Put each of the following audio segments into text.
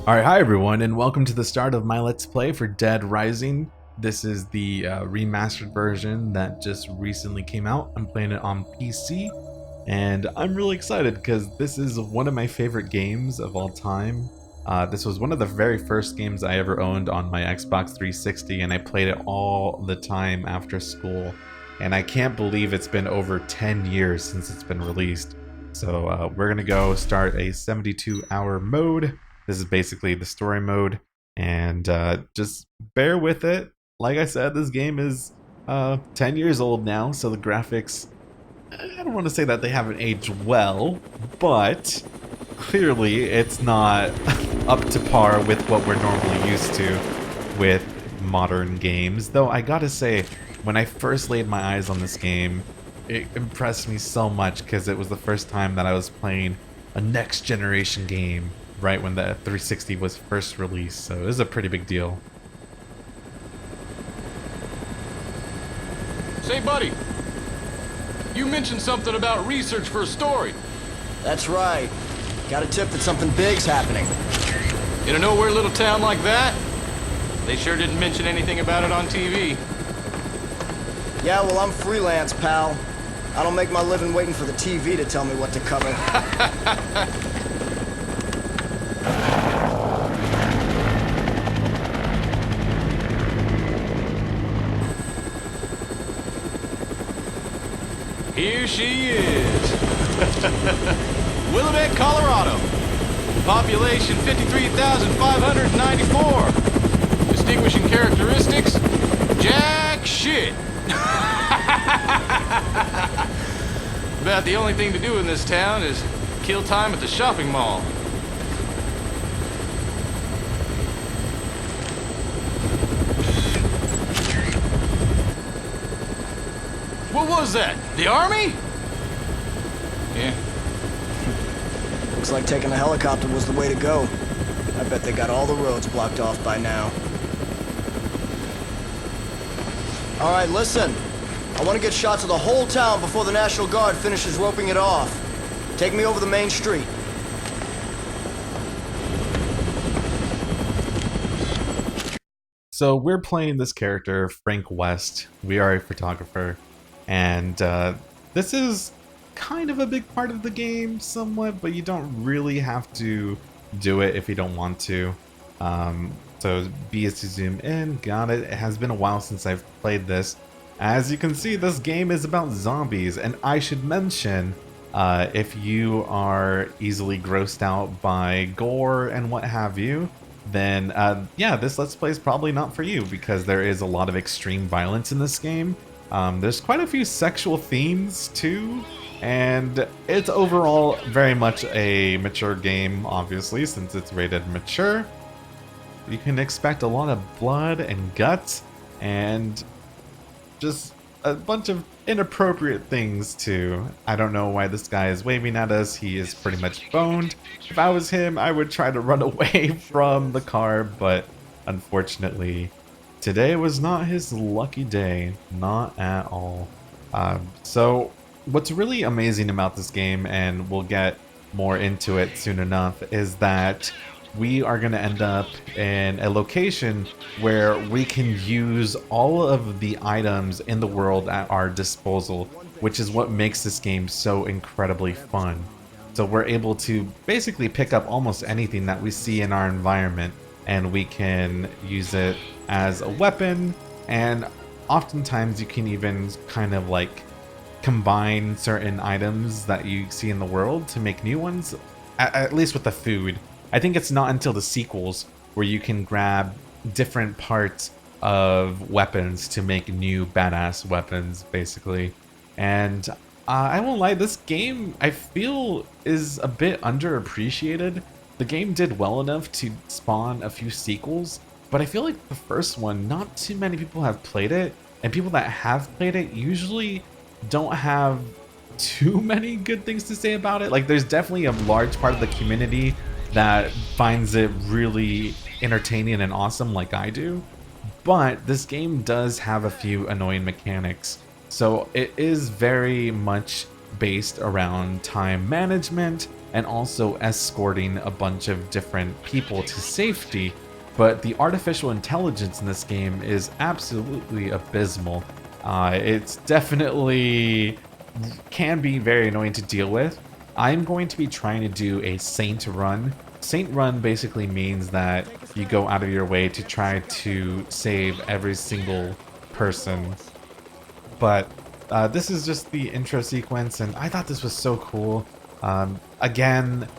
Alright, hi everyone, and welcome to the start of my Let's Play for Dead Rising. This is the remastered version that just recently came out. I'm playing it on PC, and I'm really excited because this is one of my favorite games of all time. This was one of the very first games I ever owned on my Xbox 360, and I played it all the time after school. And I can't believe it's been over 10 years since it's been released. So we're gonna go start a 72-hour mode. This is basically the story mode, and just bear with it. Like I said, this game is 10 years old now, so the graphics, I don't want to say that they haven't aged well, but clearly it's not up to par with what we're normally used to with modern games. Though I gotta say, when I first laid my eyes on this game, it impressed me so much because it was the first time that I was playing a next generation game right when the 360 was first released, so it was a pretty big deal. Say, buddy, you mentioned something about research for a story. That's right. Got a tip that something big's happening. In a nowhere little town like that? They sure didn't mention anything about it on TV. Yeah, well, I'm freelance, pal. I don't make my living waiting for the TV to tell me what to cover. Here she is. Willamette, Colorado. Population 53,594. Distinguishing characteristics? Jack shit. About the only thing to do in this town is kill time at the shopping mall. What was that? The army? Yeah. Looks like taking a helicopter was the way to go. I bet they got all the roads blocked off by now. All right, listen. I want to get shots of the whole town before the National Guard finishes roping it off. Take me over the main street. So we're playing this character, Frank West. We are a photographer, and this is kind of a big part of the game somewhat, but you don't really have to do it if you don't want to. So B is to zoom in. Got it. It has been a while since I've played this. As you can see, this game is about zombies, and I should mention, if you are easily grossed out by gore and what have you, then yeah, this Let's Play is probably not for you, because there is a lot of extreme violence in this game. There's quite a few sexual themes too, and it's overall very much a mature game, obviously, since it's rated mature. You can expect a lot of blood and guts, and just a bunch of inappropriate things too. I don't know why this guy is waving at us. He is pretty much boned. If I was him, I would try to run away from the car, but unfortunately, today was not his lucky day. Not at all. So what's really amazing about this game, and we'll get more into it soon enough, is that we are going to end up in a location where we can use all of the items in the world at our disposal, which is what makes this game so incredibly fun. So we're able to basically pick up almost anything that we see in our environment, and we can use it as a weapon, and oftentimes you can even kind of like combine certain items that you see in the world to make new ones, at least with the food. I think it's not until the sequels where you can grab different parts of weapons to make new badass weapons, basically. And I won't lie, this game, I feel, is a bit underappreciated. The game did well enough to spawn a few sequels, but I feel like the first one, not too many people have played it, and people that have played it usually don't have too many good things to say about it. Like, there's definitely a large part of the community that finds it really entertaining and awesome like I do, but this game does have a few annoying mechanics. So it is very much based around time management and also escorting a bunch of different people to safety. But the artificial intelligence in this game is absolutely abysmal. It's definitely can be very annoying to deal with. I'm going to be trying to do a Saint run. Saint run basically means that you go out of your way to try to save every single person. But this is just the intro sequence, and I thought this was so cool. Again,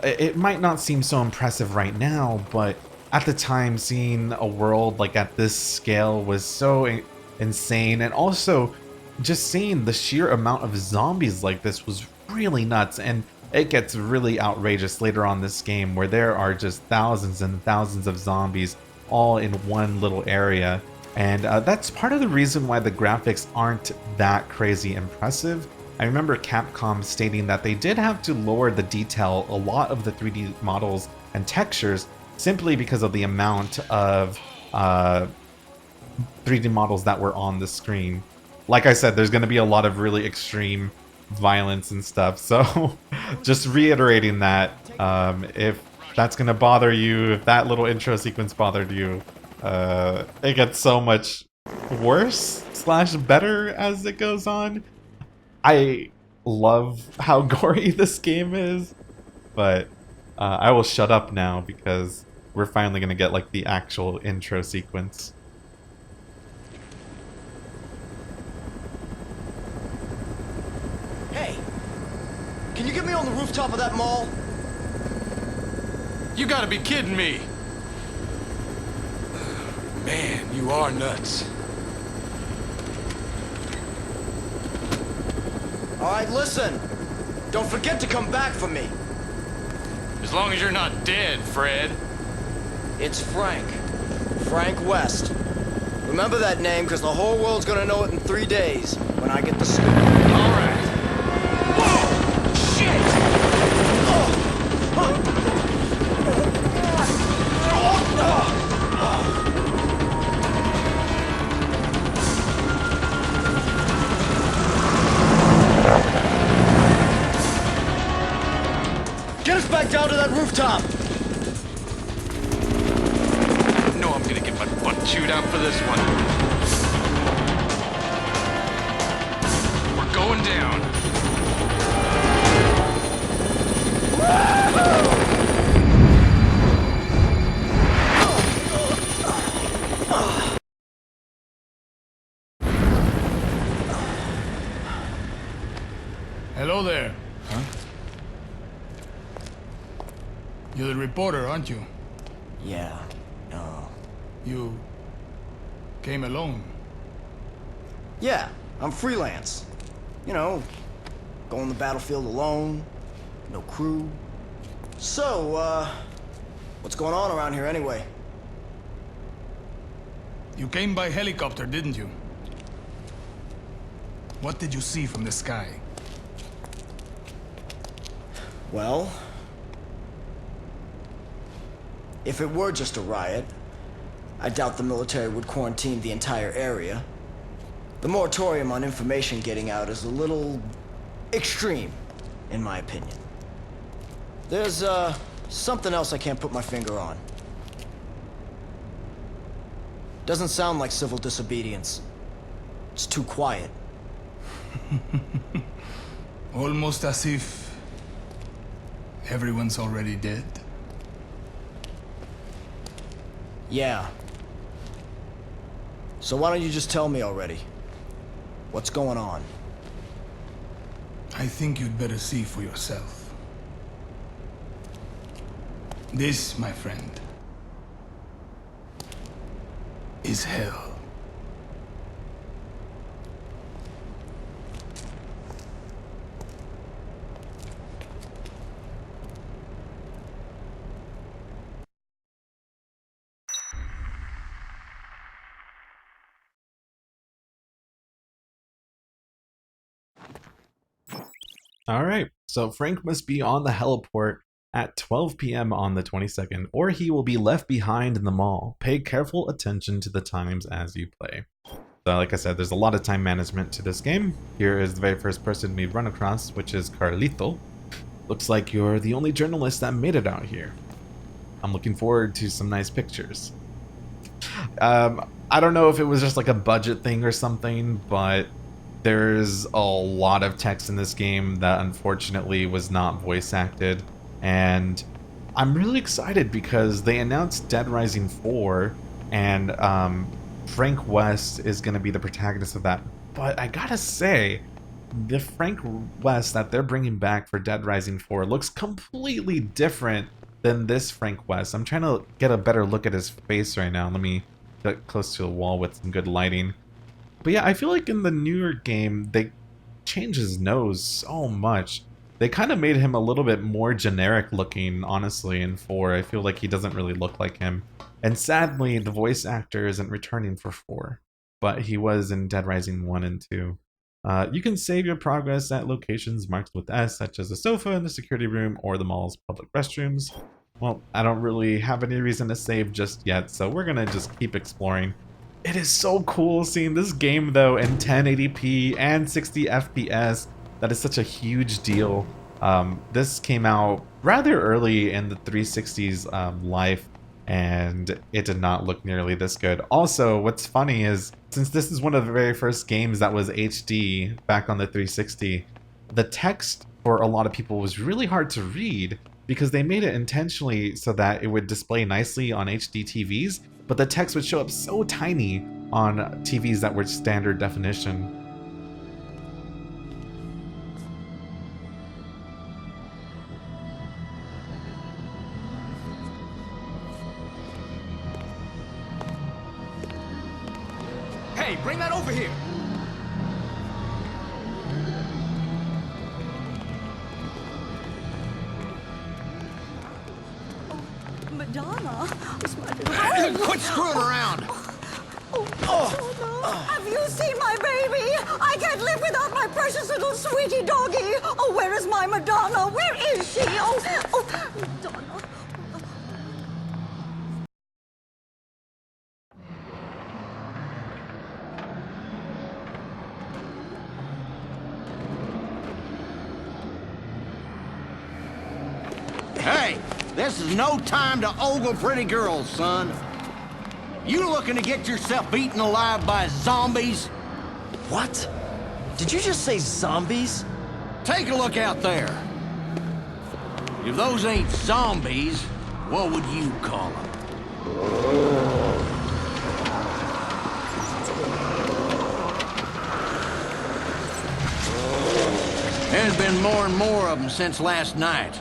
it might not seem so impressive right now, but at the time, seeing a world like at this scale was so insane, and also just seeing the sheer amount of zombies like this was really nuts. And it gets really outrageous later on this game, where there are just thousands and thousands of zombies all in one little area. And that's part of the reason why the graphics aren't that crazy impressive. I remember Capcom stating that they did have to lower the detail a lot of the 3D models and textures simply because of the amount of 3D models that were on the screen. Like I said, there's going to be a lot of really extreme violence and stuff, so just reiterating that, if that's going to bother you, if that little intro sequence bothered you, it gets so much worse slash better as it goes on. I love how gory this game is, but I will shut up now because we're finally gonna get like the actual intro sequence. Hey, can you get me on the rooftop of that mall? You gotta be kidding me! Man, you are nuts. All right, listen. Don't forget to come back for me. As long as you're not dead, Fred. It's Frank. Frank West. Remember that name, because the whole world's gonna know it in 3 days when I get the scoop. All right. Whoa! Shit! Get us back down to that rooftop! No, I'm gonna get my butt chewed out for this one. We're going down. Hello there. Huh? You're the reporter, aren't you? Yeah. You came alone. Yeah, I'm freelance. You know, go on the battlefield alone, no crew. So, what's going on around here anyway? You came by helicopter, didn't you? What did you see from the sky? Well, if it were just a riot, I doubt the military would quarantine the entire area. The moratorium on information getting out is a little extreme, in my opinion. There's, something else I can't put my finger on. Doesn't sound like civil disobedience. It's too quiet. Almost as if everyone's already dead. Yeah. So why don't you just tell me already? What's going on? I think you'd better see for yourself. This, my friend, is hell. Alright, so Frank must be on the heliport at 12 p.m. on the 22nd, or he will be left behind in the mall. Pay careful attention to the times as you play. So like I said, there's a lot of time management to this game. Here is the very first person we run across, which is Carlito. Looks like you're the only journalist that made it out here. I'm looking forward to some nice pictures. I don't know if it was just like a budget thing or something, but there's a lot of text in this game that unfortunately was not voice acted, and I'm really excited because they announced Dead Rising 4, and Frank West is going to be the protagonist of that. But I gotta say, the Frank West that they're bringing back for Dead Rising 4 looks completely different than this Frank West. I'm trying to get a better look at his face right now. Let me get close to the wall with some good lighting. But yeah, I feel like in the newer game, they changed his nose so much. They kind of made him a little bit more generic looking, honestly, in 4. I feel like he doesn't really look like him. And sadly, the voice actor isn't returning for 4, but he was in Dead Rising 1 and 2. You can save your progress at locations marked with S, such as the sofa in the security room or the mall's public restrooms. Well, I don't really have any reason to save just yet, so we're gonna just keep exploring. It is so cool seeing this game, though, in 1080p and 60 FPS. That is such a huge deal. This came out rather early in the 360's life, and it did not look nearly this good. Also, what's funny is, since this is one of the very first games that was HD back on the 360, the text for a lot of people was really hard to read because they made it intentionally so that it would display nicely on HD TVs, but the text would show up so tiny on TVs that were standard definition. Hey, bring that over here! Madonna? Quit screwing around! Oh, have you seen my baby? I can't live without my precious little sweetie doggy. Oh, where is my Madonna? Where is she? Oh, Madonna. Hey, this is no time to ogle pretty girls, son. You looking to get yourself eaten alive by zombies? What? Did you just say zombies? Take a look out there. If those ain't zombies, what would you call them? There's been more and more of them since last night.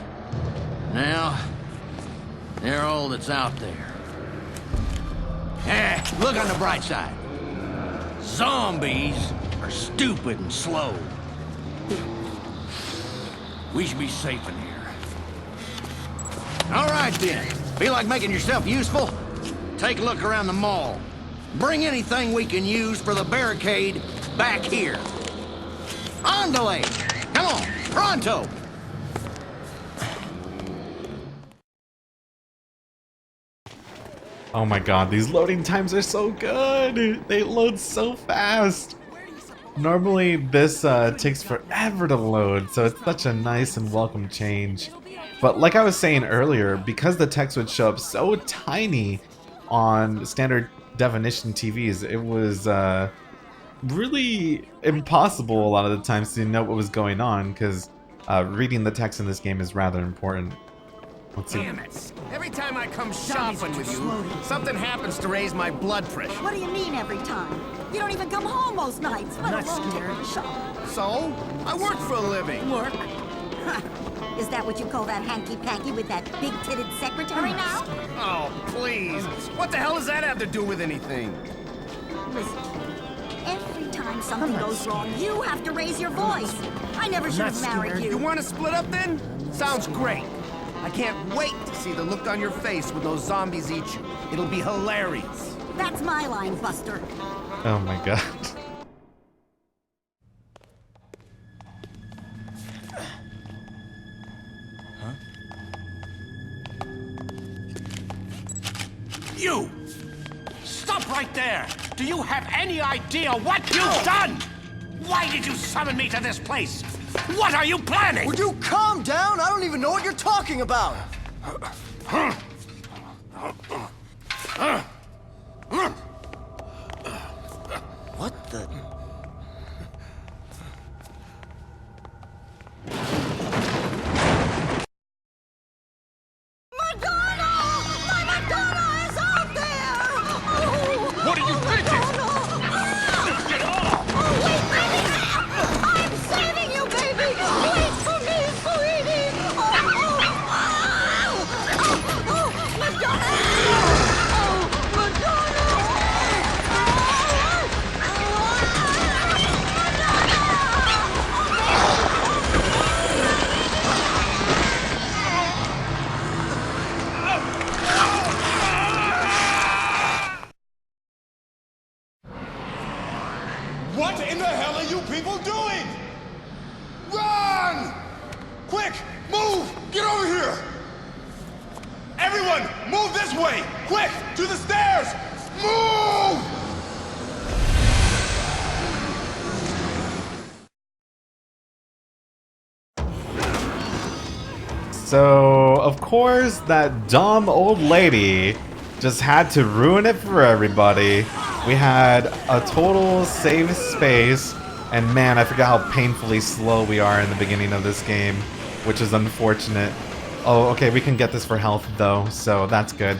Now, they're all that's out there. Look on the bright side. Zombies are stupid and slow. We should be safe in here. All right, then. Feel like making yourself useful? Take a look around the mall. Bring anything we can use for the barricade back here. Andale! Come on, pronto! Oh my god, these loading times are so good! They load so fast! Normally this takes forever to load, so it's such a nice and welcome change. But like I was saying earlier, because the text would show up so tiny on standard definition TVs, it was really impossible a lot of the times to know what was going on, because reading the text in this game is rather important. Let's see. Damn it! Every time I come shopping with you, something happens to raise my blood pressure. What do you mean every time? You don't even come home most nights. Let Not alone scared. take me shopping. So, I work for a living. Work? Is that what you call that hanky-panky with that big-titted secretary now? Oh, please. What the hell does that have to do with anything? Listen, every time something goes wrong, you have to raise your voice. I never should have married You you. want to split up then? Sounds great. I can't wait to see the look on your face when those zombies eat you. It'll be hilarious. That's my line, Buster. Oh my god. You! Stop right there! Do you have any idea what you've done? Why did you summon me to this place? What are you planning? Would you calm down? I don't even know what you're talking about. What the... Madonna! My Madonna is out there! Oh, What are you thinking? Madonna! Oh, wait, baby! I'm saving you, baby! Wait for me, sweetie! Madonna! Oh, Madonna! What in the hell are you people doing? Run! Quick, move! Get over here! Everyone, move this way! Quick, to the stairs! Move! So, of course, that dumb old lady just had to ruin it for everybody. We had a total save space, and man, I forgot how painfully slow we are in the beginning of this game, which is unfortunate. Oh, okay, we can get this for health though, so that's good.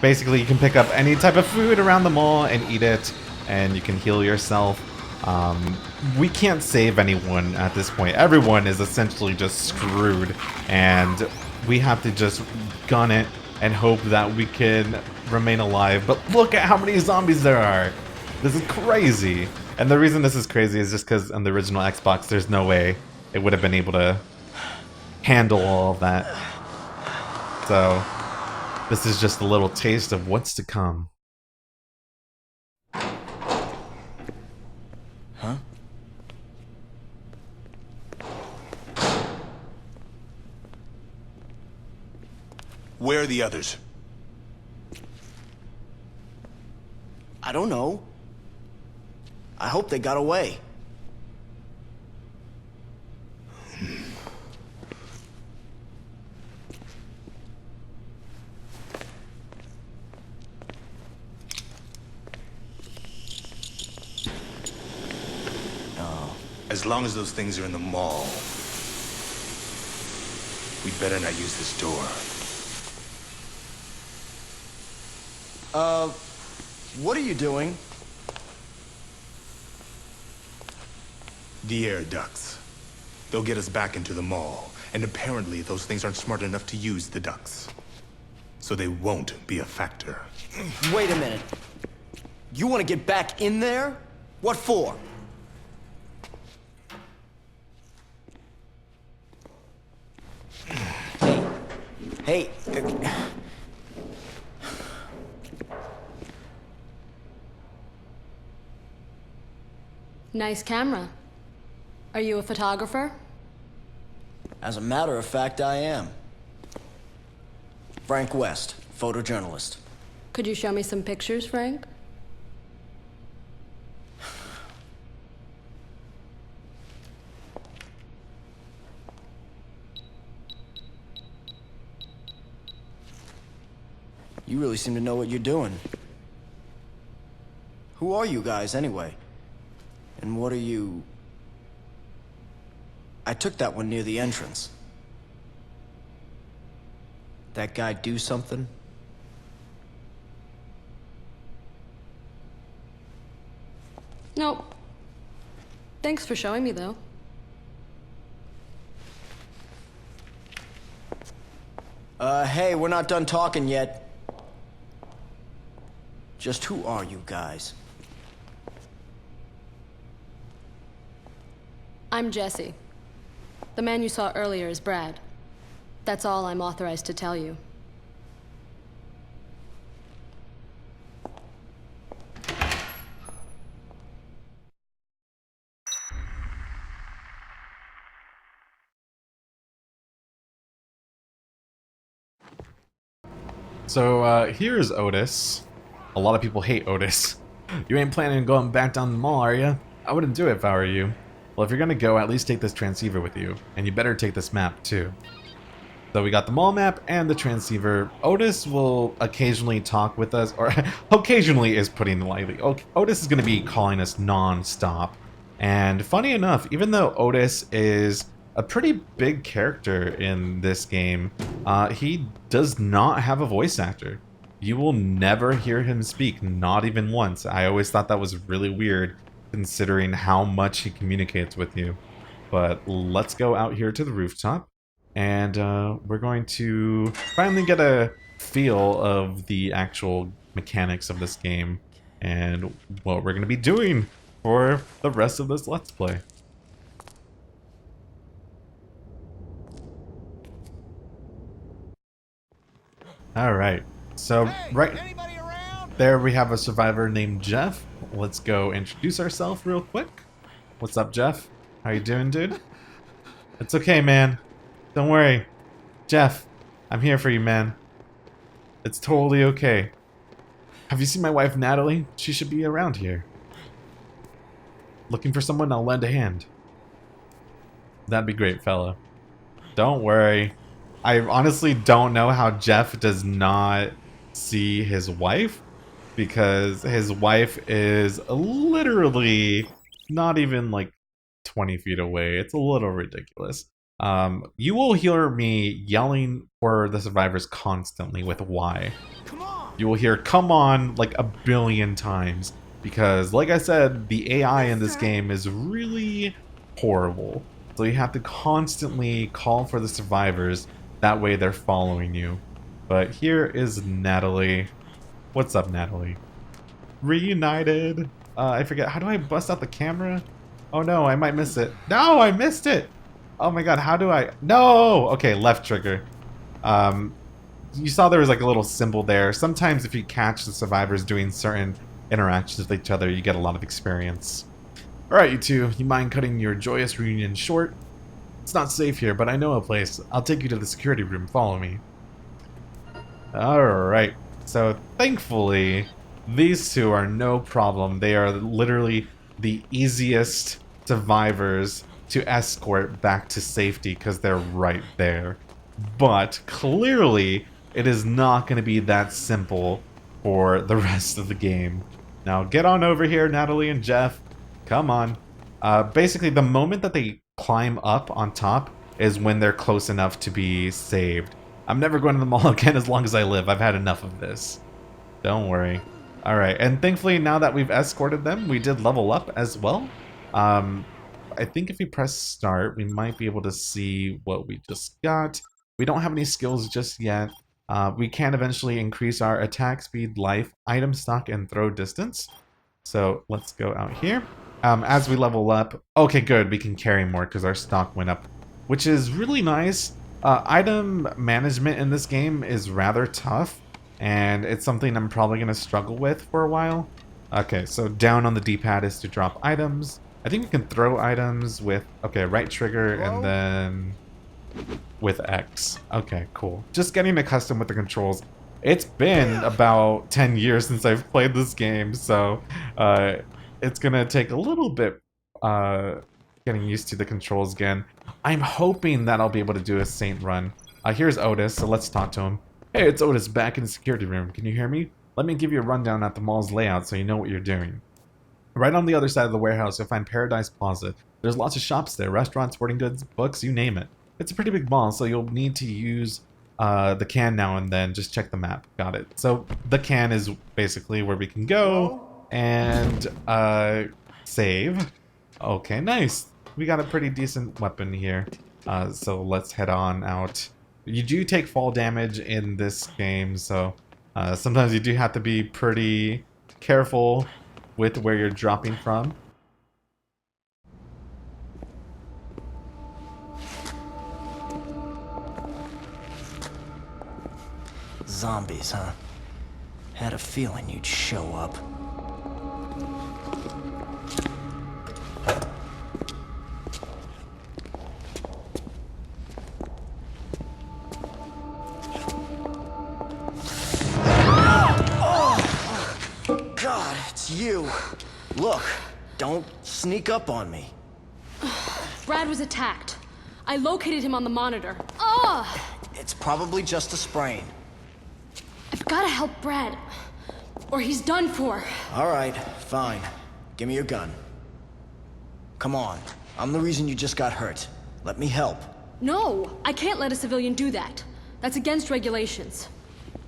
Basically, you can pick up any type of food around the mall and eat it, and you can heal yourself. We can't save anyone at this point. Everyone is essentially just screwed, and we have to just gun it and hope that we can remain alive. But look at how many zombies there are! This is crazy! And the reason this is crazy is just because on the original Xbox, there's no way it would have been able to handle all of that. So, this is just a little taste of what's to come. Huh? Where are the others? I don't know. I hope they got away. As long as those things are in the mall, we better not use this door. What are you doing? The air ducts. They'll get us back into the mall, and apparently those things aren't smart enough to use the ducts. So they won't be a factor. Wait a minute. You want to get back in there? What for? Hey. Nice camera. Are you a photographer? As a matter of fact, I am. Frank West, photojournalist. Could you show me some pictures, Frank? You really seem to know what you're doing. Who are you guys, anyway? And what are you... I took that one near the entrance. That guy do something? Nope. Thanks for showing me, though. Hey, we're not done talking yet. Just who are you guys? I'm Jesse. The man you saw earlier is Brad. That's all I'm authorized to tell you. So, here's Otis. A lot of people hate Otis. You ain't planning on going back down the mall, are you? I wouldn't do it if I were you. Well, if you're gonna go, at least take this transceiver with you. And you better take this map, too. So we got the mall map and the transceiver. Otis will occasionally talk with us, or occasionally is putting it lightly. Otis is gonna be calling us non-stop. And funny enough, even though Otis is a pretty big character in this game, he does not have a voice actor. You will never hear him speak, not even once. I always thought that was really weird, considering how much he communicates with you. But let's go out here to the rooftop, and we're going to finally get a feel of the actual mechanics of this game and what we're going to be doing for the rest of this Let's Play. Alright, so right there we have a survivor named Jeff. Let's go introduce ourselves real quick. What's up, Jeff? How you doing, dude? It's okay, man. Don't worry. Jeff, I'm here for you, man. It's totally okay. Have you seen my wife, Natalie? She should be around here. Looking for someone I'll lend a hand. That'd be great, fella. Don't worry. I honestly don't know how Jeff does not see his wife, because his wife is literally not even like 20 feet away. It's a little ridiculous. You will hear me yelling for the survivors constantly with why. You will hear "come on" like a billion times, because like I said, the AI in this game is really horrible. So you have to constantly call for the survivors. That way they're following you. But here is Natalie. What's up, Natalie? Reunited. I forget. How do I bust out the camera? Oh no, I might miss it. No, I missed it. Oh my god, how do I? No! Okay, left trigger. You saw there was like a little symbol there. Sometimes if you catch the survivors doing certain interactions with each other, you get a lot of experience. Alright, you two. You mind cutting your joyous reunion short? It's not safe here, but I know a place. I'll take you to the security room. Follow me. Alright. So, thankfully, these two are no problem. They are literally the easiest survivors to escort back to safety because they're right there. But, clearly, it is not going to be that simple for the rest of the game. Now, get on over here, Natalie and Jeff. Come on. Basically, the moment that they climb up on top is when they're close enough to be saved. I'm never going to the mall again as long as I live. I've had enough of this. Don't worry. Alright, and thankfully now that we've escorted them, we did level up as well. I think if we press start, we might be able to see what we just got. We don't have any skills just yet. We can eventually increase our attack speed, life, item stock, and throw distance. So let's go out here. As we level up, okay, good, we can carry more because our stock went up, which is really nice. Item management in this game is rather tough, and it's something I'm probably going to struggle with for a while. Okay, so down on the D-pad is to drop items. I think we can throw items with, okay, right trigger and then with X. Okay, cool. Just getting accustomed with the controls. It's been about 10 years since I've played this game, so it's gonna take a little bit getting used to the controls again. I'm hoping that I'll be able to do a Saint run. Here's Otis, so let's talk to him. Hey, it's Otis back in the security room. Can you hear me? Let me give you a rundown at the mall's layout so you know what you're doing. Right on the other side of the warehouse, you'll find Paradise Plaza. There's lots of shops there, restaurants, sporting goods, books, you name it. It's a pretty big mall, so you'll need to use the can now and then. Just check the map. Got it. So the can is basically where we can go and save. Okay, nice. We got a pretty decent weapon here. So let's head on out. You do take fall damage in this game, so sometimes you do have to be pretty careful with where you're dropping from. Zombies, huh? Had a feeling you'd show up. God, it's you. Look, don't sneak up on me. Brad was attacked. I located him on the monitor. Ugh! It's probably just a sprain. I've gotta help Brad, or he's done for. All right, fine. Give me your gun. Come on. I'm the reason you just got hurt. Let me help. No, I can't let a civilian do that. That's against regulations.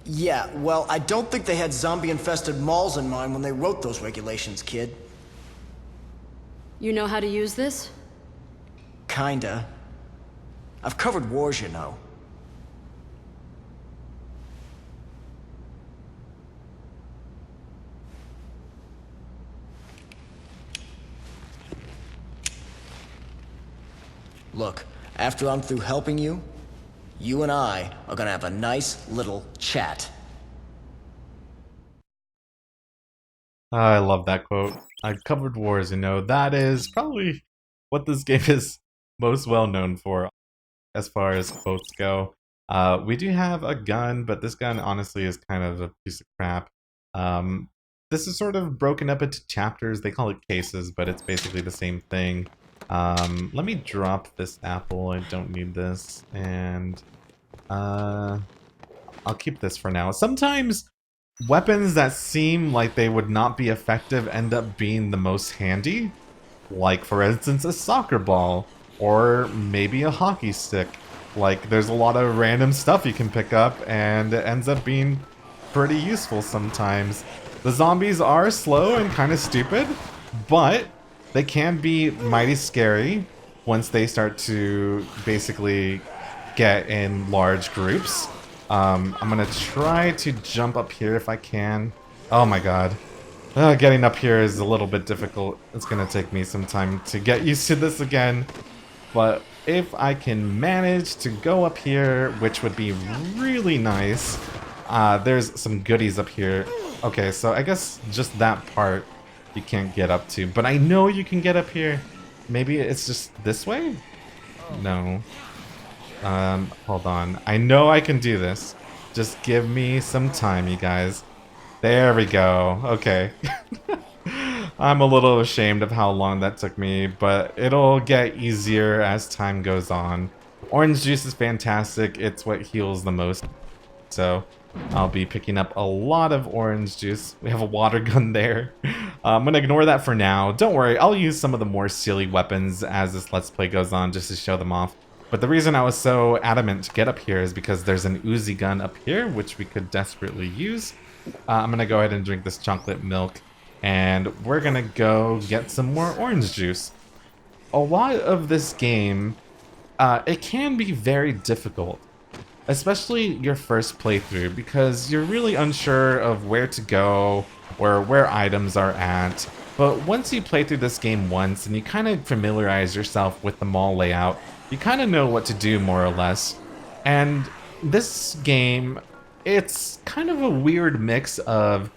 Yeah, well, I don't think they had zombie-infested malls in mind when they wrote those regulations, kid. You know how to use this? Kinda. I've covered wars, you know. Look, after I'm through helping you, you and I are gonna have a nice little chat. I love that quote. I covered wars, you know. That is probably what this game is most well known for as far as quotes go. We do have a gun, but this gun honestly is kind of a piece of crap. This is sort of broken up into chapters. They call it cases, but it's basically the same thing. Let me drop this apple. I don't need this. And I'll keep this for now. Sometimes weapons that seem like they would not be effective end up being the most handy. Like, for instance, a soccer ball. Or maybe a hockey stick. Like, there's a lot of random stuff you can pick up, and it ends up being pretty useful sometimes. The zombies are slow and kind of stupid, but they can be mighty scary once they start to basically get in large groups. I'm gonna try to jump up here if I can. Oh my god. Getting up here is a little bit difficult. It's gonna take me some time to get used to this again. But if I can manage to go up here, which would be really nice. There's some goodies up here. Okay, so I guess just that part you can't get up to. But I know you can get up here. Maybe it's just this way? No. Hold on. I know I can do this. Just give me some time, you guys. There we go. Okay. I'm a little ashamed of how long that took me, but it'll get easier as time goes on. Orange juice is fantastic. It's what heals the most. So I'll be picking up a lot of orange juice. We have a water gun there. I'm gonna ignore that for now. Don't worry, I'll use some of the more silly weapons as this Let's Play goes on just to show them off. But the reason I was so adamant to get up here is because there's an Uzi gun up here, which we could desperately use. I'm gonna go ahead and drink this chocolate milk. And we're gonna go get some more orange juice. A lot of this game, it can be very difficult. Especially your first playthrough, because you're really unsure of where to go, or where items are at. But once you play through this game once, and you kind of familiarize yourself with the mall layout, you kind of know what to do more or less. And this game, it's kind of a weird mix of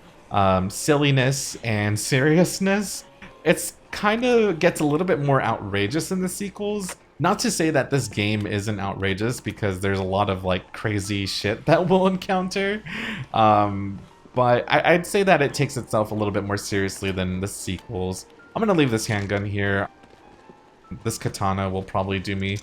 silliness and seriousness. It's kind of gets a little bit more outrageous in the sequels. Not to say that this game isn't outrageous, because there's a lot of like crazy shit that we'll encounter. But I'd say that it takes itself a little bit more seriously than the sequels. I'm gonna leave this handgun here. This katana will probably do me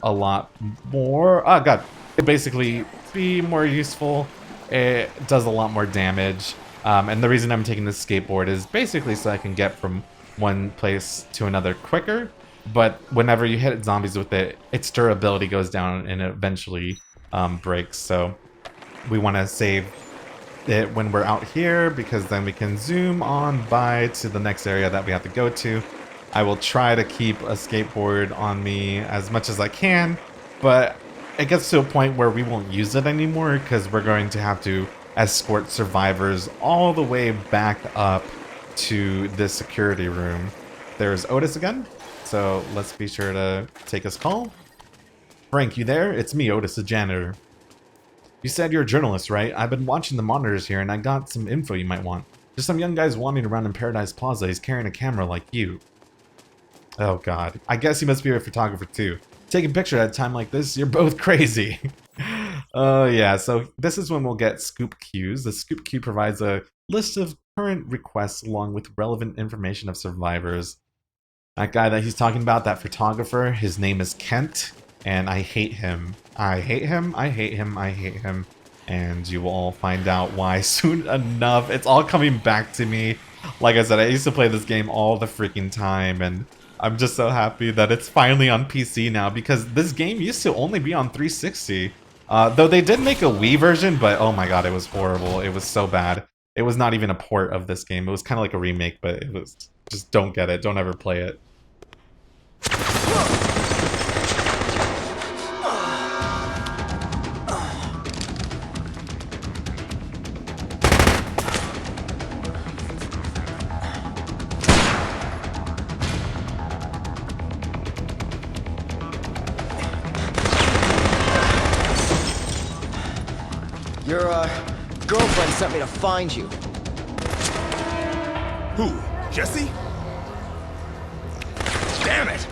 a lot more. Oh god, it basically be more useful. It does a lot more damage. And the reason I'm taking this skateboard is basically so I can get from one place to another quicker. But whenever you hit zombies with it, its durability goes down and it eventually breaks. So we want to save it when we're out here, because then we can zoom on by to the next area that we have to go to. I will try to keep a skateboard on me as much as I can, but it gets to a point where we won't use it anymore, because we're going to have to escort survivors all the way back up to this security room. There's Otis again, so let's be sure to take his call. Frank, you there? It's me, Otis, the janitor. You said you're a journalist, right? I've been watching the monitors here and I got some info you might want. There's some young guys wandering around in Paradise Plaza. He's carrying a camera like you. Oh god. I guess he must be a photographer too. Taking pictures at a time like this, you're both crazy. Oh yeah, so this is when we'll get scoop queues. The scoop queue provides a list of current requests along with relevant information of survivors. That guy that he's talking about, that photographer, his name is Kent, and I hate him. I hate him, I hate him, I hate him. And you will all find out why soon enough. It's all coming back to me. Like I said, I used to play this game all the freaking time, and I'm just so happy that it's finally on PC now, because this game used to only be on 360. Though they did make a Wii version, but oh my god, it was horrible. It was so bad. It was not even a port of this game. It was kind of like a remake, but it was just, don't get it. Don't ever play it. Your, girlfriend sent me to find you. Who? Jesse? Damn it!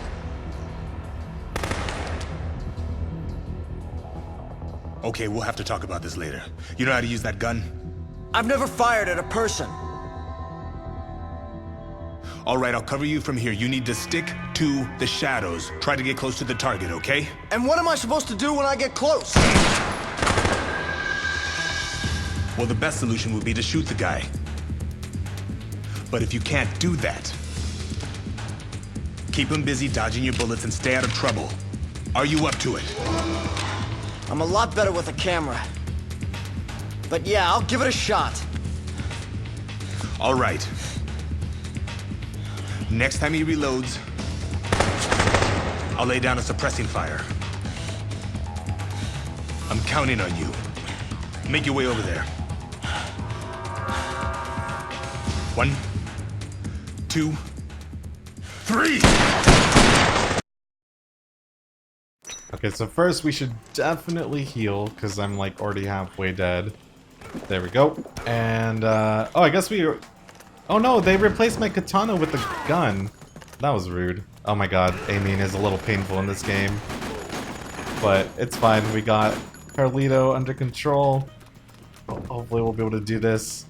Okay, we'll have to talk about this later. You know how to use that gun? I've never fired at a person. All right, I'll cover you from here. You need to stick to the shadows. Try to get close to the target, okay? And what am I supposed to do when I get close? Well, the best solution would be to shoot the guy. But if you can't do that, keep him busy dodging your bullets and stay out of trouble. Are you up to it? I'm a lot better with a camera. But yeah, I'll give it a shot. All right. Next time he reloads, I'll lay down a suppressing fire. I'm counting on you. Make your way over there. 1, 2, 3! Okay, so first we should definitely heal, because I'm like already halfway dead. There we go. And, oh, I guess we... Oh no, they replaced my katana with a gun. That was rude. Oh my god, aiming is a little painful in this game. But it's fine, we got Carlito under control. Hopefully we'll be able to do this.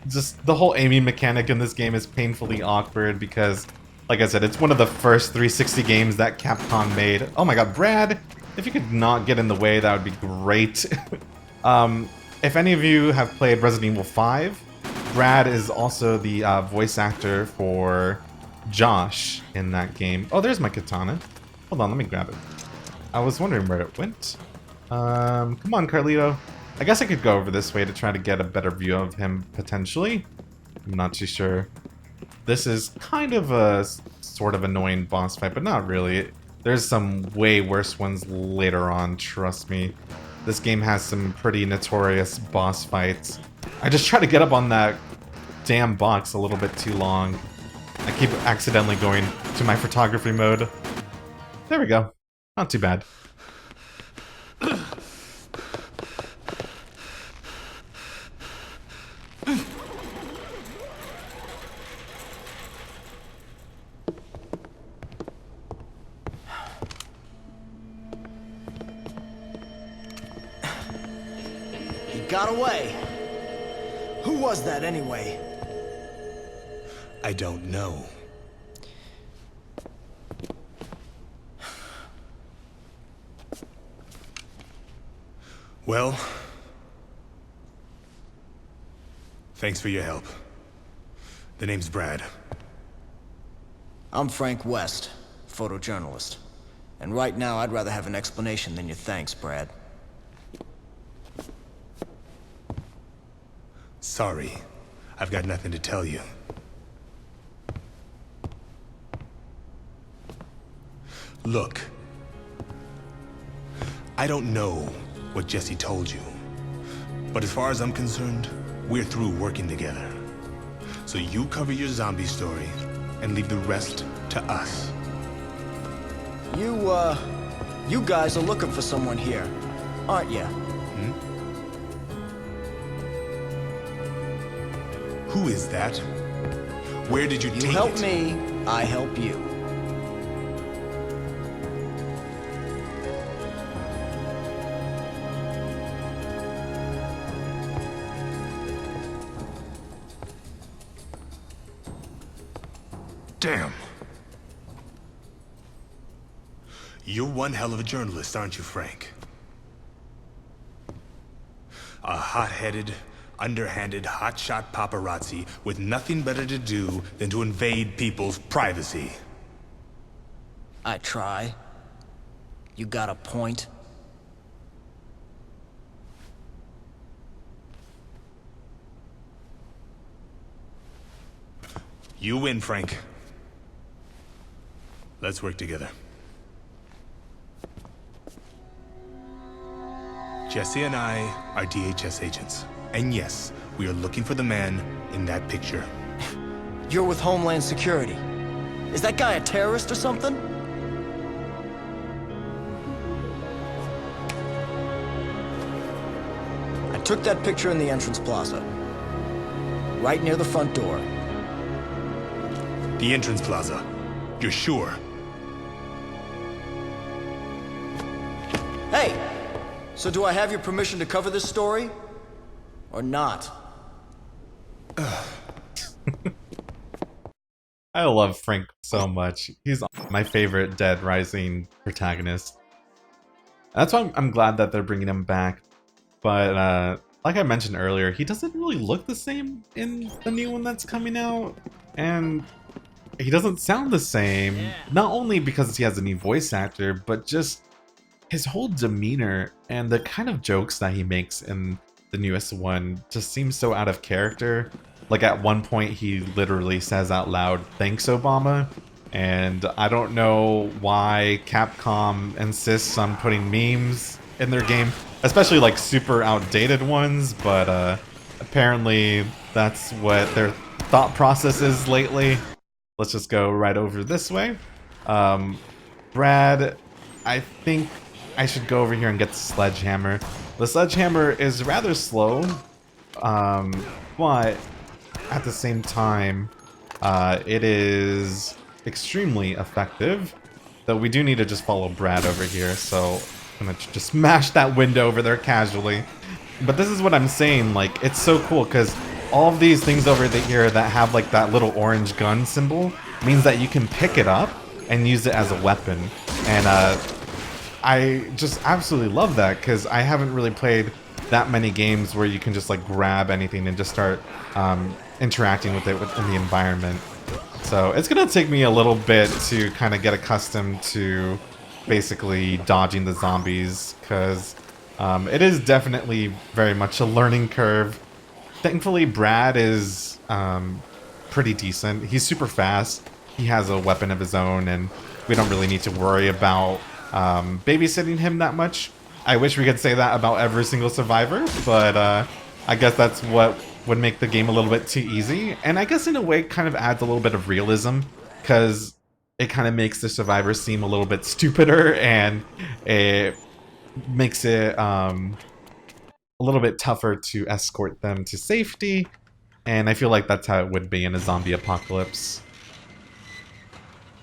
Just the whole aiming mechanic in this game is painfully awkward because, like I said, it's one of the first 360 games that Capcom made. Oh my god, Brad, if you could not get in the way, that would be great. If any of you have played Resident Evil 5, Brad is also the voice actor for Josh in that game. Oh, there's my katana. Hold on, let me grab it. I was wondering where it went. Come on, Carlito. I guess I could go over this way to try to get a better view of him, potentially. I'm not too sure. This is kind of a sort of annoying boss fight, but not really. There's some way worse ones later on, trust me. This game has some pretty notorious boss fights. I just try to get up on that damn box a little bit too long. I keep accidentally going to my photography mode. There we go. Not too bad. Got away. Who was that anyway? I don't know. Well, thanks for your help. The name's Brad. I'm Frank West, photojournalist. And right now, I'd rather have an explanation than your thanks, Brad. Sorry, I've got nothing to tell you. Look, I don't know what Jesse told you, but as far as I'm concerned, we're through working together. So you cover your zombie story and leave the rest to us. You guys are looking for someone here, aren't you? Who is that? Where did you take it? You help me, I help you. Damn. You're one hell of a journalist, aren't you, Frank? A hot-headed, underhanded, hotshot paparazzi with nothing better to do than to invade people's privacy. I try. You got a point? You win, Frank. Let's work together. Jesse and I are DHS agents. And yes, we are looking for the man in that picture. You're with Homeland Security. Is that guy a terrorist or something? I took that picture in the entrance plaza. Right near the front door. The entrance plaza. You're sure? Hey! So do I have your permission to cover this story? Or not? I love Frank so much. He's my favorite Dead Rising protagonist. That's why I'm glad that they're bringing him back. But like I mentioned earlier, he doesn't really look the same in the new one that's coming out. And he doesn't sound the same. Not only because he has a new voice actor, but just his whole demeanor and the kind of jokes that he makes in the newest one just seems so out of character. Like at one point he literally says out loud, "Thanks, Obama." And I don't know why Capcom insists on putting memes in their game, especially like super outdated ones, but apparently that's what their thought process is lately. Let's just go right over this way. Brad, I think I should go over here and get the sledgehammer. The sledgehammer is rather slow, but at the same time, it is extremely effective. Though we do need to just follow Brad over here, so I'm gonna just smash that window over there casually. But this is what I'm saying, like, it's so cool, because all of these things over here that have like that little orange gun symbol means that you can pick it up and use it as a weapon. And I just absolutely love that, because I haven't really played that many games where you can just like grab anything and just start interacting with it in the environment. So it's gonna take me a little bit to kind of get accustomed to basically dodging the zombies, because it is definitely very much a learning curve. Thankfully, Brad is pretty decent. He's super fast. He has a weapon of his own, and we don't really need to worry about babysitting him that much. I wish we could say that about every single survivor, but I guess that's what would make the game a little bit too easy. And I guess in a way kind of adds a little bit of realism, because it kind of makes the survivors seem a little bit stupider, and it makes it a little bit tougher to escort them to safety. And I feel like that's how it would be in a zombie apocalypse.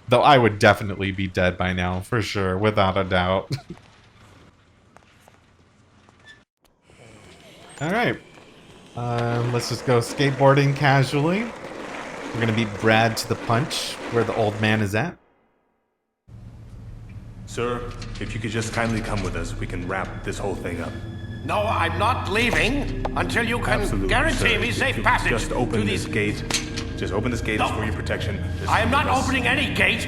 Though I would definitely be dead by now, for sure, without a doubt. Alright. Let's just go skateboarding casually. We're gonna beat Brad to the punch, where the old man is at. Sir, if you could just kindly come with us, we can wrap this whole thing up. No, I'm not leaving until you can Absolutely, guarantee sir. me If safe you passage. just open to this these... gate. Just open this gate. No. It's for your protection. I am not Yes. opening any gate.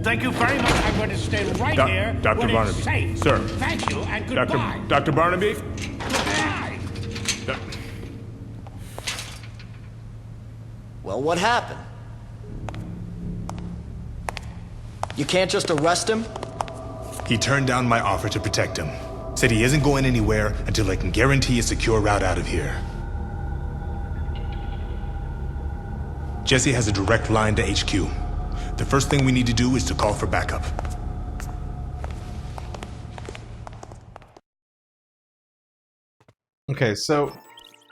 Thank you very much. I'm going to stay right here. Dr. when Barnaby. It's safe. Sir. Thank you and goodbye. Dr. Barnaby? Goodbye. Well, what happened? You can't just arrest him? He turned down my offer to protect him. Said he isn't going anywhere until I can guarantee a secure route out of here. Jesse has a direct line to HQ. The first thing we need to do is to call for backup. Okay, so,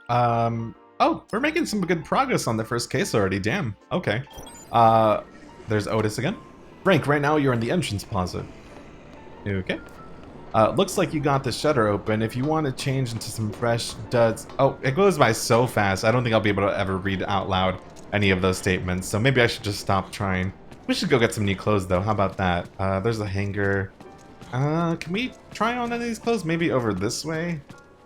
oh, we're making some good progress on the first case already, damn. Okay. There's Otis again. Frank, right now you're in the entrance plaza. Okay. Looks like you got the shutter open. If you want to change into some fresh duds... Oh, it goes by so fast, I don't think I'll be able to ever read out loud any of those statements, so maybe I should just stop trying. We should go get some new clothes though. How about that? There's a hanger. Can we try on any of these clothes? Maybe over this way?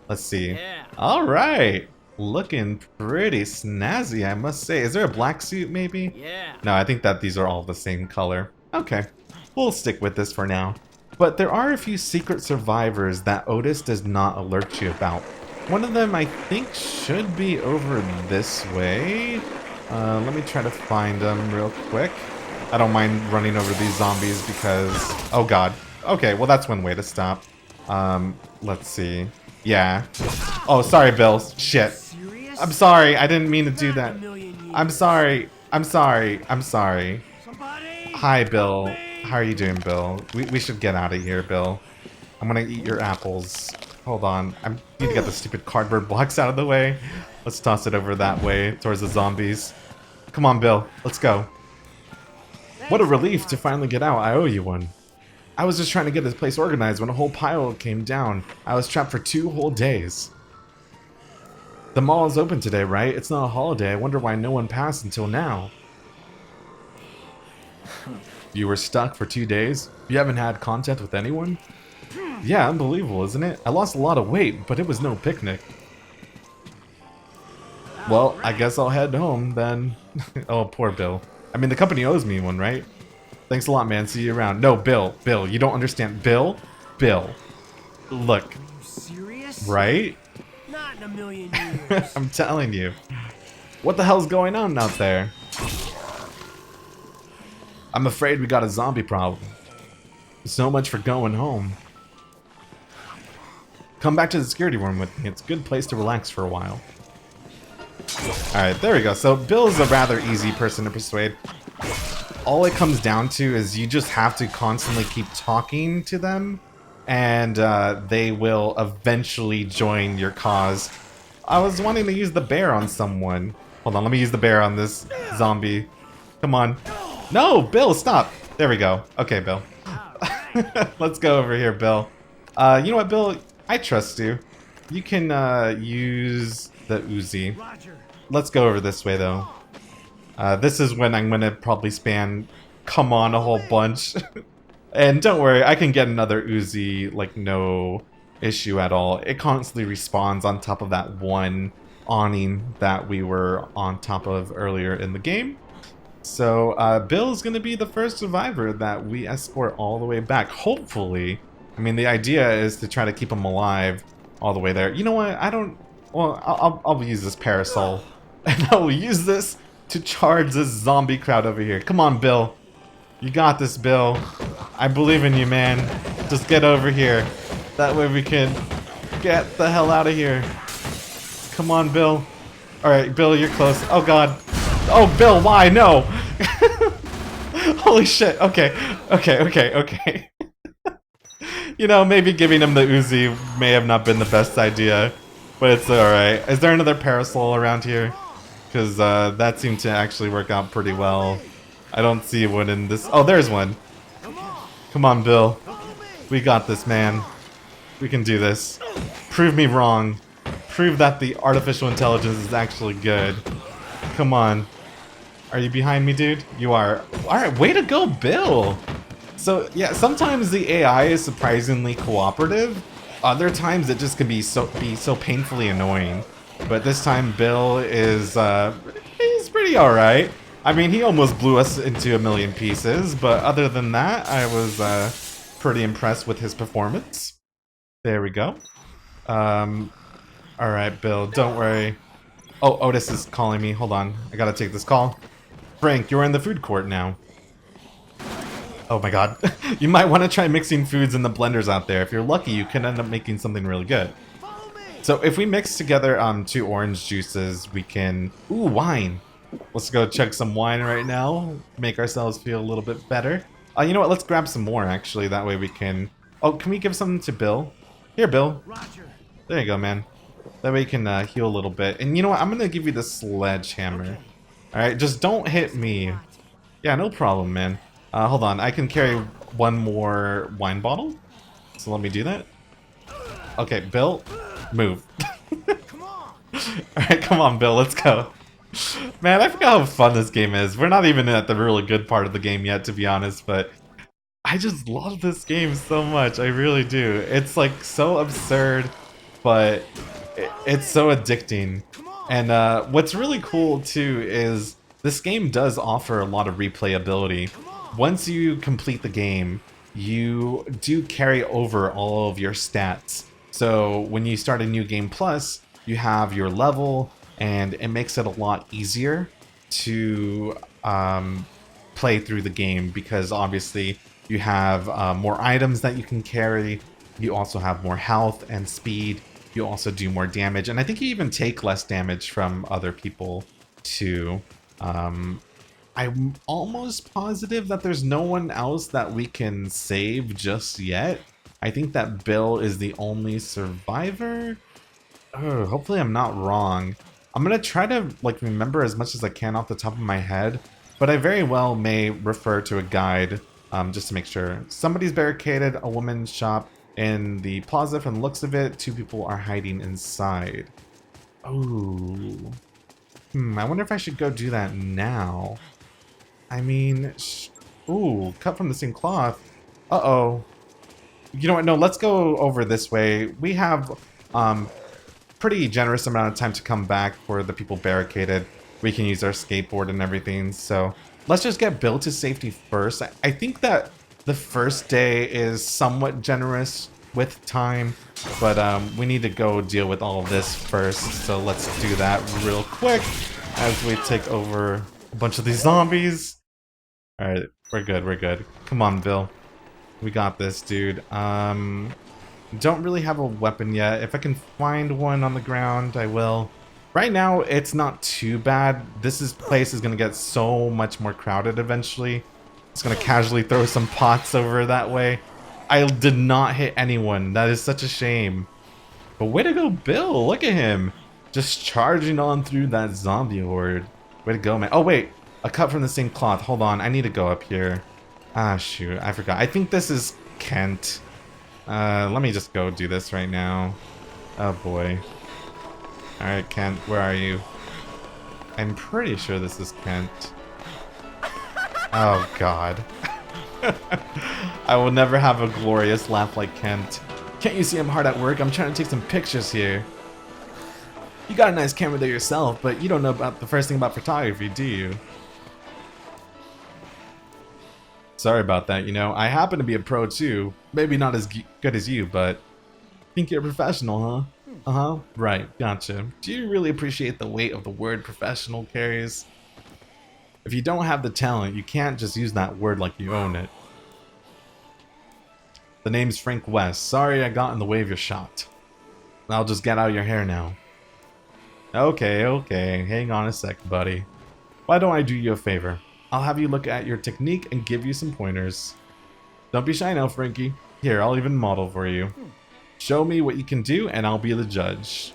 Let's see. Yeah. Alright! Looking pretty snazzy, I must say. Is there a black suit, maybe? Yeah. No, I think that these are all the same color. Okay. We'll stick with this for now. But there are a few secret survivors that Otis does not alert you about. One of them, I think, should be over this way. Let me try to find them real quick. I don't mind running over these zombies because... Oh god. Okay, well that's one way to stop. Let's see. Yeah. Oh, sorry, Bill. Shit. I'm sorry. I didn't mean to do that. I'm sorry. I'm sorry. I'm sorry. Hi, Bill. How are you doing, Bill? We should get out of here, Bill. I'm gonna eat your apples. Hold on. I need to get the stupid cardboard blocks out of the way. Let's toss it over that way towards the zombies. Come on, Bill. Let's go. What a relief to finally get out. I owe you one. I was just trying to get this place organized when a whole pile came down. I was trapped for 2 whole days. The mall is open today, right? It's not a holiday. I wonder why no one passed until now. You were stuck for 2 days? You haven't had contact with anyone? Yeah, unbelievable, isn't it? I lost a lot of weight, but it was no picnic. Well, I guess I'll head home then. Oh, poor Bill. I mean, the company owes me one, right? Thanks a lot, man. See you around. No, Bill. Bill, you don't understand. Bill? Bill. Look. Are you serious? Right? Not in a million years. I'm telling you. What the hell's going on out there? I'm afraid we got a zombie problem. So much for going home. Come back to the security room with me. It's a good place to relax for a while. Alright, there we go. So Bill's a rather easy person to persuade. All it comes down to is you just have to constantly keep talking to them, and they will eventually join your cause. I was wanting to use the bear on someone. Hold on, let me use the bear on this zombie. Come on. No, Bill, stop. There we go. Okay, Bill. Let's go over here, Bill. You know what, Bill? I trust you. You can use the Uzi. Let's go over this way, though. This is when I'm gonna probably spam come on a whole bunch. And don't worry, I can get another Uzi, like, no issue at all. It constantly respawns on top of that one awning that we were on top of earlier in the game. So, Bill's gonna be the first survivor that we escort all the way back, hopefully. I mean, the idea is to try to keep him alive all the way there. You know what, I don't... Well, I'll use this parasol. And I will use this to charge this zombie crowd over here. Come on, Bill. You got this, Bill. I believe in you, man. Just get over here. That way we can get the hell out of here. Come on, Bill. Alright, Bill, you're close. Oh, God. Oh, Bill, why? No! Holy shit. Okay. Okay. You know, maybe giving him the Uzi may have not been the best idea. But it's alright. Is there another parasol around here? Because that seemed to actually work out pretty well. I don't see one in this... Oh, there's one. Come on, Bill. We got this, man. We can do this. Prove me wrong. Prove that the artificial intelligence is actually good. Come on. Are you behind me, dude? You are. Alright, way to go, Bill! So, yeah, sometimes the AI is surprisingly cooperative. Other times it just can be so painfully annoying. But this time Bill is, he's pretty alright. I mean, he almost blew us into a million pieces, but other than that, I was, pretty impressed with his performance. There we go. Alright, Bill, don't worry. Oh, Otis is calling me. Hold on. I gotta take this call. Frank, you're in the food court now. Oh my god. You might want to try mixing foods in the blenders out there. If you're lucky, you can end up making something really good. So if we mix together 2 orange juices, we can... Ooh, wine. Let's go chug some wine right now. Make ourselves feel a little bit better. You know what? Let's grab some more, actually. That way we can... Oh, can we give something to Bill? Here, Bill. There you go, man. That way you can heal a little bit. And you know what? I'm going to give you the sledgehammer. Alright, just don't hit me. Yeah, no problem, man. Hold on, I can carry one more wine bottle. So let me do that. Okay, Bill, move. Alright, come on, Bill, let's go. Man, I forgot how fun this game is. We're not even at the really good part of the game yet, to be honest, but I just love this game so much. I really do. It's like so absurd, but it's so addicting. And what's really cool too is this game does offer a lot of replayability. Once you complete the game, you do carry over all of your stats. So when you start a new game plus, you have your level, and it makes it a lot easier to play through the game because obviously you have more items that you can carry. You also have more health and speed. You also do more damage, and I think you even take less damage from other people too. I'm almost positive that there's no one else that we can save just yet. I think that Bill is the only survivor. Oh, hopefully I'm not wrong. I'm gonna try to like remember as much as I can off the top of my head, but I very well may refer to a guide just to make sure. Somebody's barricaded a woman's shop in the plaza. From the looks of it, 2 people are hiding inside. Oh, I wonder if I should go do that now. I mean, ooh, cut from the same cloth. Uh-oh. You know what? No, let's go over this way. We have pretty generous amount of time to come back for the people barricaded. We can use our skateboard and everything. So let's just get Bill to safety first. I think that the first day is somewhat generous with time, but we need to go deal with all of this first. So let's do that real quick as we take over a bunch of these zombies. All right, we're good. We're good. Come on, Bill. We got this, dude. Don't really have a weapon yet. If I can find one on the ground, I will. Right now, it's not too bad. Place is gonna get so much more crowded eventually. It's gonna casually throw some pots over that way. I did not hit anyone. That is such a shame. But way to go, Bill. Look at him. Just charging on through that zombie horde. Way to go, man. Oh, wait. A cut from the same cloth. Hold on. I need to go up here. Ah, shoot. I forgot. I think this is Kent. Let me just go do this right now. Oh, boy. Alright, Kent. Where are you? I'm pretty sure this is Kent. Oh, God. I will never have a glorious laugh like Kent. Can't you see I'm hard at work? I'm trying to take some pictures here. You got a nice camera there yourself, but you don't know about the first thing about photography, do you? Sorry about that, you know. I happen to be a pro too. Maybe not as good as you, but think you're a professional, huh? Uh-huh. Right, gotcha. Do you really appreciate the weight of the word professional carries? If you don't have the talent, you can't just use that word like you own it. The name's Frank West. Sorry I got in the way of your shot. I'll just get out of your hair now. Okay, okay. Hang on a sec, buddy. Why don't I do you a favor? I'll have you look at your technique and give you some pointers. Don't be shy now, Frankie. Here, I'll even model for you. Show me what you can do and I'll be the judge.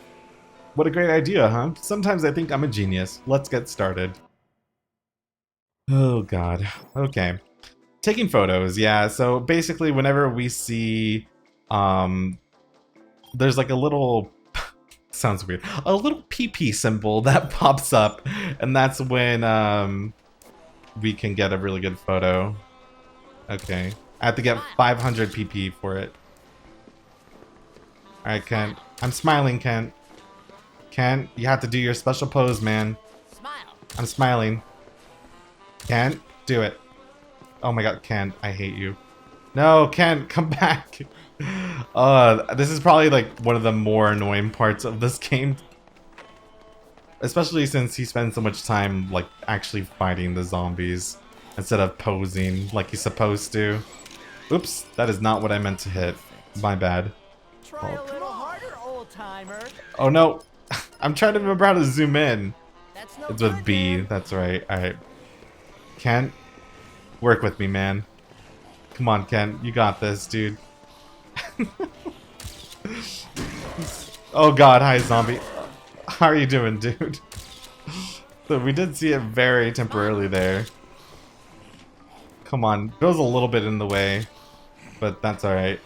What a great idea, huh? Sometimes I think I'm a genius. Let's get started. Oh god. Okay. Taking photos, yeah. So basically whenever we see there's like a little sounds weird. A little PP symbol that pops up, and that's when we can get a really good photo. Okay. I have to get 500 PP for it. Alright, Kent. I'm smiling, Kent. Kent, you have to do your special pose, man. Smile. I'm smiling. Kent, do it. Oh my god, Kent, I hate you. No, Kent, come back. This is probably like one of the more annoying parts of this game. Especially since he spends so much time like actually fighting the zombies instead of posing like he's supposed to. Oops, that is not what I meant to hit. My bad. Try a little harder, old timer. Oh no. I'm trying to remember how to zoom in. That's no It's with B, that's right. Alright. Kent, work with me, man. Come on, Kent, you got this, dude. Oh god, hi zombie. How are you doing, dude? So we did see it very temporarily there. Come on, Bill's a little bit in the way, but that's alright.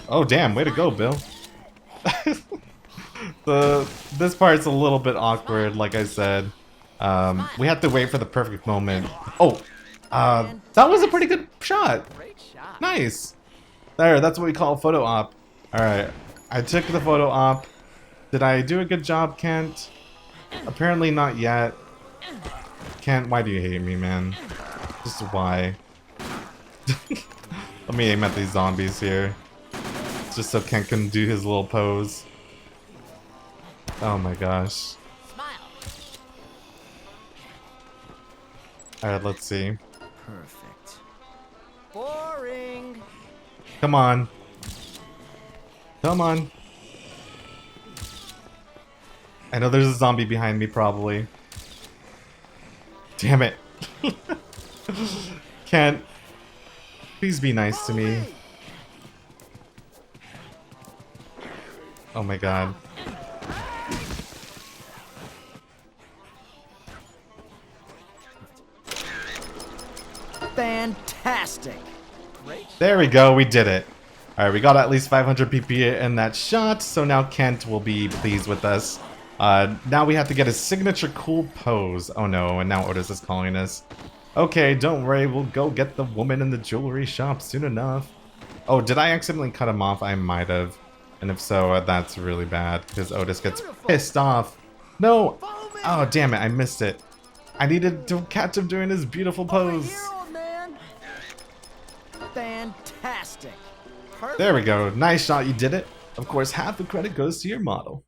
Oh damn, way to go, Bill. This part's a little bit awkward, like I said. We have to wait for the perfect moment. Oh, that was a pretty good shot. Nice. There, that's what we call a photo op. Alright, I took the photo op. Did I do a good job, Kent? Apparently not yet. Kent, why do you hate me, man? Just why? Let me aim at these zombies here. Just so Kent can do his little pose. Oh my gosh. Alright, let's see. Perfect. Boring. Come on. Come on. I know there's a zombie behind me, probably. Damn it. Kent, please be nice to me. Oh my god. Fantastic. There we go, we did it. Alright, we got at least 500 PP in that shot, so now Kent will be pleased with us. Now we have to get a signature cool pose. Oh no, and now Otis is calling us. Okay, don't worry, we'll go get the woman in the jewelry shop soon enough. Oh, did I accidentally cut him off? I might have. And if so, that's really bad, because Otis gets pissed off. No! Oh, damn it, I missed it. I needed to catch him doing his beautiful pose. Fantastic. There we go. Nice shot, you did it. Of course, half the credit goes to your model.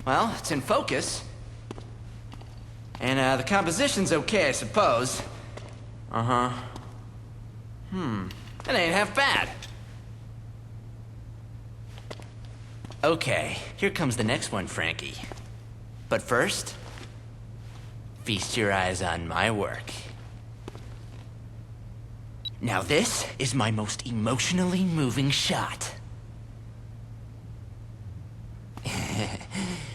Well, it's in focus. And, the composition's okay, I suppose. Uh-huh. That ain't half bad. Okay, here comes the next one, Frankie. But first, feast your eyes on my work. Now this is my most emotionally moving shot.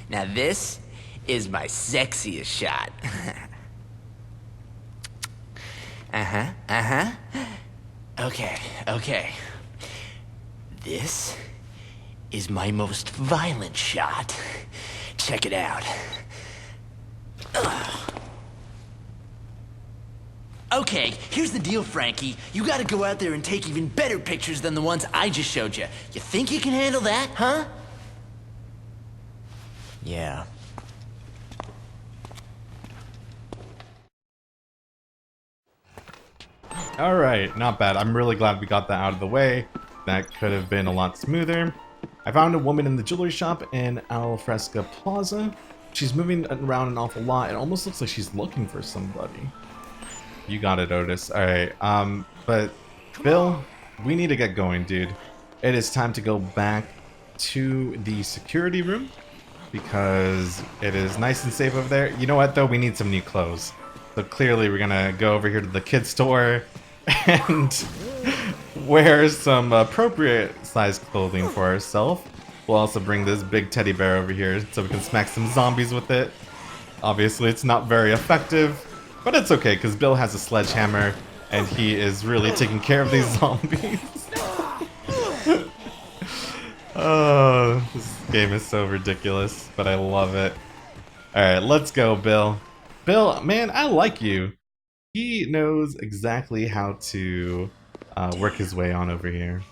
Now this is my sexiest shot. Okay. This is my most violent shot. Check it out. Okay, here's the deal, Frankie. You gotta go out there and take even better pictures than the ones I just showed you. You think you can handle that, huh? Yeah. Alright, not bad. I'm really glad we got that out of the way. That could have been a lot smoother. I found a woman in the jewelry shop in Alfresca Plaza. She's moving around an awful lot. It almost looks like she's looking for somebody. You got it, Otis. Alright, but Bill, we need to get going, dude. It is time to go back to the security room because it is nice and safe over there. You know what, though? We need some new clothes. So clearly we're gonna go over here to the kids store and wear some appropriate sized clothing for ourselves. We'll also bring this big teddy bear over here so we can smack some zombies with it. Obviously it's not very effective, but it's okay because Bill has a sledgehammer and he is really taking care of these zombies. Oh, this game is so ridiculous, but I love it. Alright, let's go, Bill. Bill, man, I like you. He knows exactly how to work his way on over here.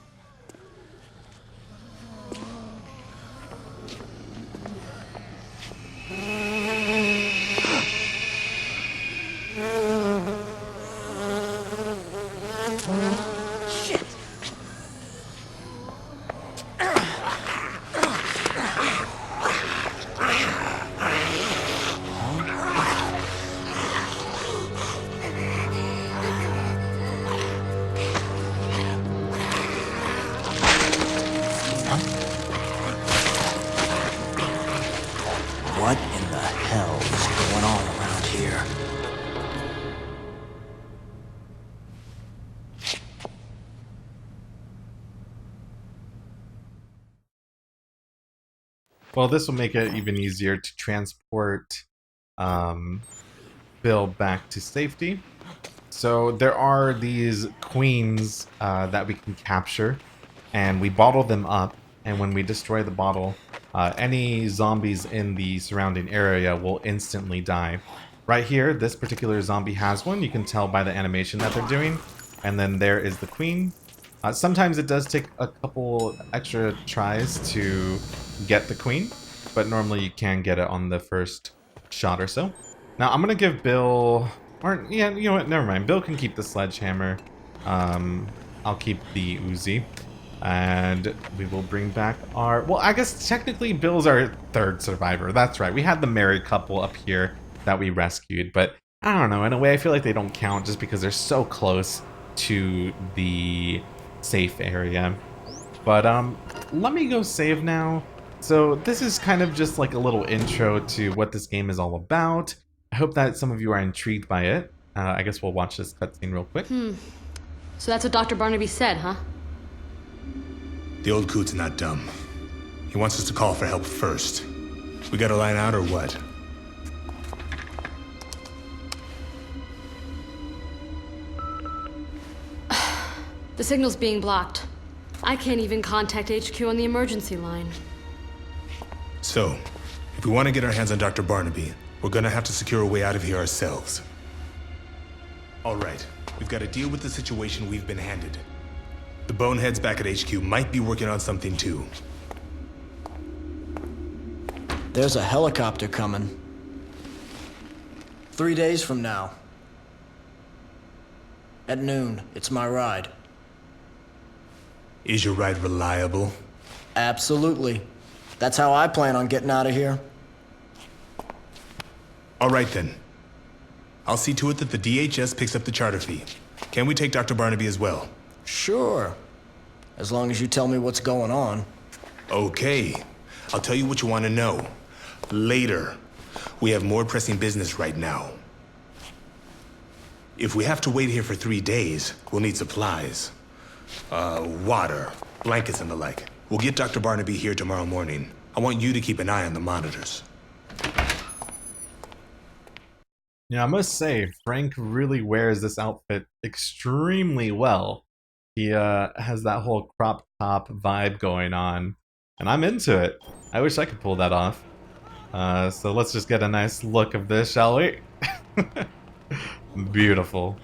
What in the hell is going on around here? Well, this will make it even easier to transport Bill back to safety. So there are these queens that we can capture, and we bottle them up, and when we destroy the bottle, any zombies in the surrounding area will instantly die. Right here, this particular zombie has one. You can tell by the animation that they're doing. And then there is the queen. Sometimes it does take a couple extra tries to get the queen, but normally you can get it on the first shot or so. Now I'm gonna give Bill, or yeah, you know what, never mind. Bill can keep the sledgehammer. I'll keep the Uzi. And we will bring back our, well, I guess technically Bill's our third survivor. That's right. We had the married couple up here that we rescued, but I don't know, in a way I feel like they don't count just because they're so close to the safe area. But let me go save now. So this is kind of just like a little intro to what this game is all about. I hope that some of you are intrigued by it. I guess we'll watch this cutscene real quick. So that's what Dr. Barnaby said, huh? The old coot's not dumb. He wants us to call for help first. We gotta line out or what? The signal's being blocked. I can't even contact HQ on the emergency line. So, if we want to get our hands on Dr. Barnaby, we're gonna have to secure a way out of here ourselves. Alright, we've got to deal with the situation we've been handed. The boneheads back at HQ might be working on something too. There's a helicopter coming. 3 days from now. At noon, it's my ride. Is your ride reliable? Absolutely. That's how I plan on getting out of here. Alright then. I'll see to it that the DHS picks up the charter fee. Can we take Dr. Barnaby as well? Sure. As long as you tell me what's going on. Okay. I'll tell you what you want to know. Later. We have more pressing business right now. If we have to wait here for 3 days, we'll need supplies. Water, blankets and the like. We'll get Dr. Barnaby here tomorrow morning. I want you to keep an eye on the monitors. Yeah, I must say, Frank really wears this outfit extremely well. He has that whole crop top vibe going on, and I'm into it. I wish I could pull that off. So let's just get a nice look of this, shall we? Beautiful.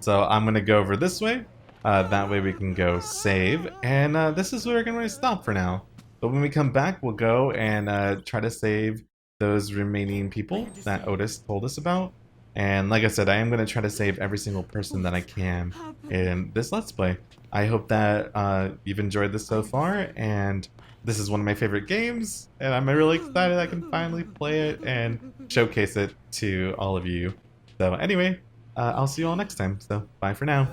So I'm gonna go over this way. That way we can go save, and this is where we're gonna stop for now. But when we come back, we'll go and try to save those remaining people that Otis told us about. And like I said, I am going to try to save every single person that I can in this Let's Play. I hope that you've enjoyed this so far, and this is one of my favorite games, and I'm really excited I can finally play it and showcase it to all of you. So anyway, I'll see you all next time, so bye for now.